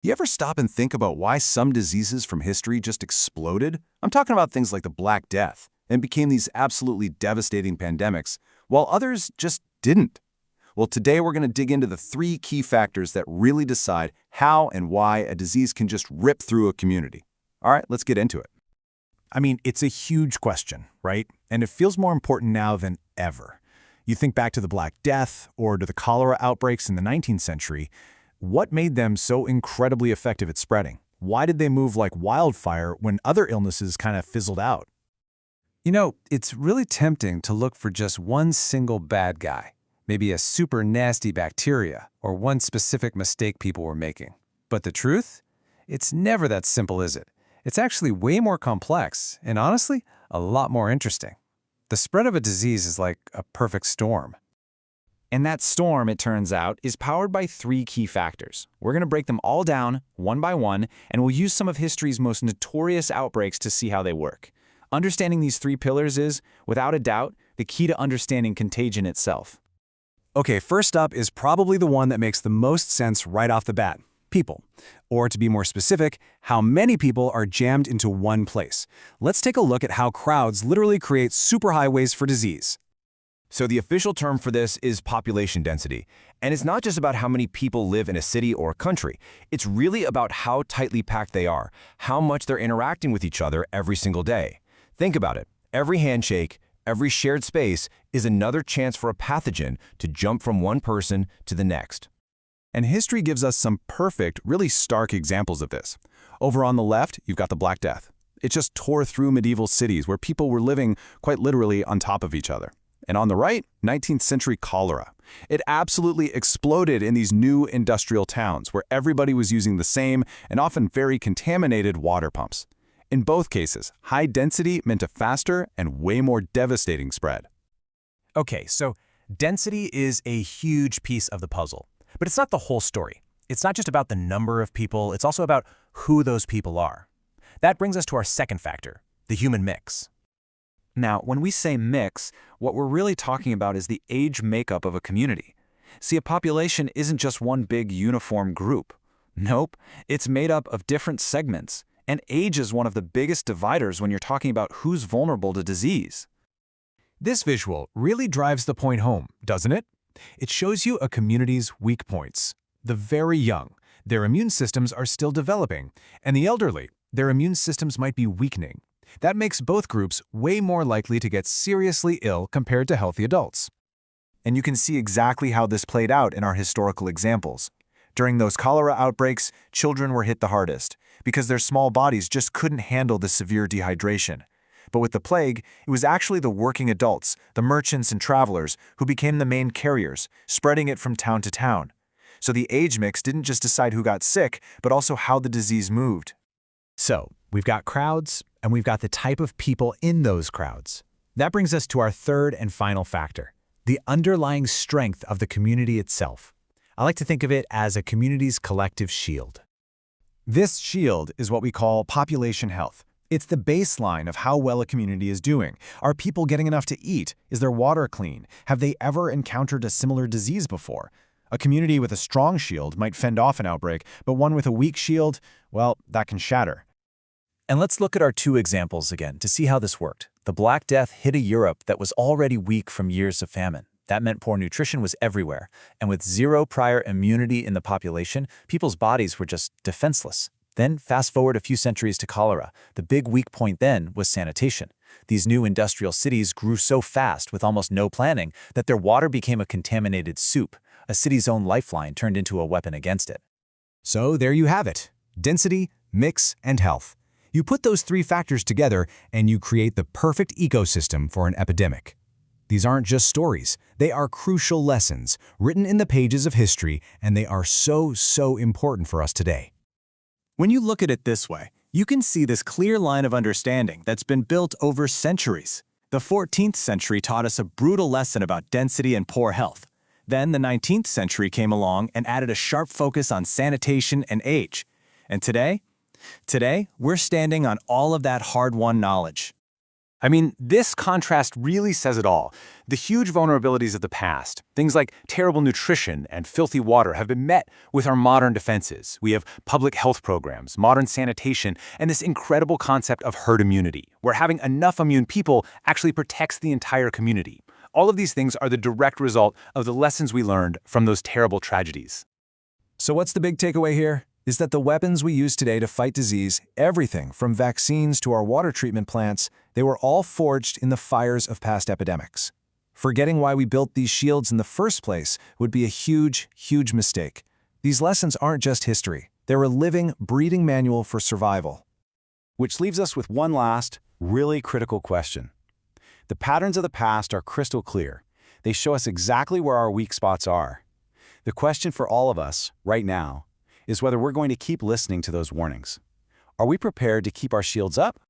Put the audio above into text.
You ever stop and think about why some diseases from history just exploded? I'm talking about things like the Black Death and became these absolutely devastating pandemics, while others just didn't. Well, today we're going to dig into the three key factors that really decide how and why a disease can just rip through a community. All right, let's get into it. I mean, it's a huge question, right? And it feels more important now than ever. You think back to the Black Death or to the cholera outbreaks in the 19th century. What made them so incredibly effective at spreading? Why did they move like wildfire when other illnesses kind of fizzled out? You know, it's really tempting to look for just one single bad guy, maybe a super nasty bacteria or one specific mistake people were making. But the truth? It's never that simple, is it? It's actually way more complex and honestly, a lot more interesting. The spread of a disease is like a perfect storm. And that storm, it turns out, is powered by three key factors. We're going to break them all down, one by one, and we'll use some of history's most notorious outbreaks to see how they work. Understanding these three pillars is, without a doubt, the key to understanding contagion itself. Okay, first up is probably the one that makes the most sense right off the bat. People. Or to be more specific, how many people are jammed into one place. Let's take a look at how crowds literally create superhighways for disease. So the official term for this is population density. And it's not just about how many people live in a city or a country. It's really about how tightly packed they are, how much they're interacting with each other every single day. Think about it. Every handshake, every shared space is another chance for a pathogen to jump from one person to the next. And history gives us some perfect, really stark examples of this. Over on the left, you've got the Black Death. It just tore through medieval cities where people were living quite literally on top of each other. And on the right, 19th century cholera. It absolutely exploded in these new industrial towns where everybody was using the same and often very contaminated water pumps. In both cases, high density meant a faster and way more devastating spread. Okay, so density is a huge piece of the puzzle. But it's not the whole story. It's not just about the number of people, it's also about who those people are. That brings us to our second factor, the human mix. Now, when we say mix, what we're really talking about is the age makeup of a community. See, a population isn't just one big uniform group. Nope, it's made up of different segments, and age is one of the biggest dividers when you're talking about who's vulnerable to disease. This visual really drives the point home, doesn't it? It shows you a community's weak points. The very young, their immune systems are still developing, and the elderly, their immune systems might be weakening. That makes both groups way more likely to get seriously ill compared to healthy adults. And you can see exactly how this played out in our historical examples. During those cholera outbreaks, children were hit the hardest because their small bodies just couldn't handle the severe dehydration. But with the plague, it was actually the working adults, the merchants and travelers, who became the main carriers, spreading it from town to town. So the age mix didn't just decide who got sick, but also how the disease moved. So, we've got crowds, and we've got the type of people in those crowds. That brings us to our third and final factor, the underlying strength of the community itself. I like to think of it as a community's collective shield. This shield is what we call population health. It's the baseline of how well a community is doing. Are people getting enough to eat? Is their water clean? Have they ever encountered a similar disease before? A community with a strong shield might fend off an outbreak, but one with a weak shield, well, that can shatter. And let's look at our two examples again to see how this worked. The Black Death hit a Europe that was already weak from years of famine. That meant poor nutrition was everywhere, and with zero prior immunity in the population, people's bodies were just defenseless. Then, fast forward a few centuries to cholera. The big weak point then was sanitation. These new industrial cities grew so fast with almost no planning that their water became a contaminated soup. A city's own lifeline turned into a weapon against it. So there you have it. Density, mix, and health. You put those three factors together and you create the perfect ecosystem for an epidemic. These aren't just stories. They are crucial lessons written in the pages of history, and they are so important for us today. When you look at it this way, you can see this clear line of understanding that's been built over centuries. The 14th century taught us a brutal lesson about density and poor health. Then the 19th century came along and added a sharp focus on sanitation and age. And today, we're standing on all of that hard-won knowledge. I mean, this contrast really says it all. The huge vulnerabilities of the past, things like terrible nutrition and filthy water, have been met with our modern defenses. We have public health programs, modern sanitation, and this incredible concept of herd immunity, where having enough immune people actually protects the entire community. All of these things are the direct result of the lessons we learned from those terrible tragedies. So what's the big takeaway here? Is that the weapons we use today to fight disease, everything from vaccines to our water treatment plants, they were all forged in the fires of past epidemics. Forgetting why we built these shields in the first place would be a huge, huge mistake. These lessons aren't just history. They're a living, breathing manual for survival. Which leaves us with one last, really critical question. The patterns of the past are crystal clear. They show us exactly where our weak spots are. The question for all of us, right now, is whether we're going to keep listening to those warnings. Are we prepared to keep our shields up,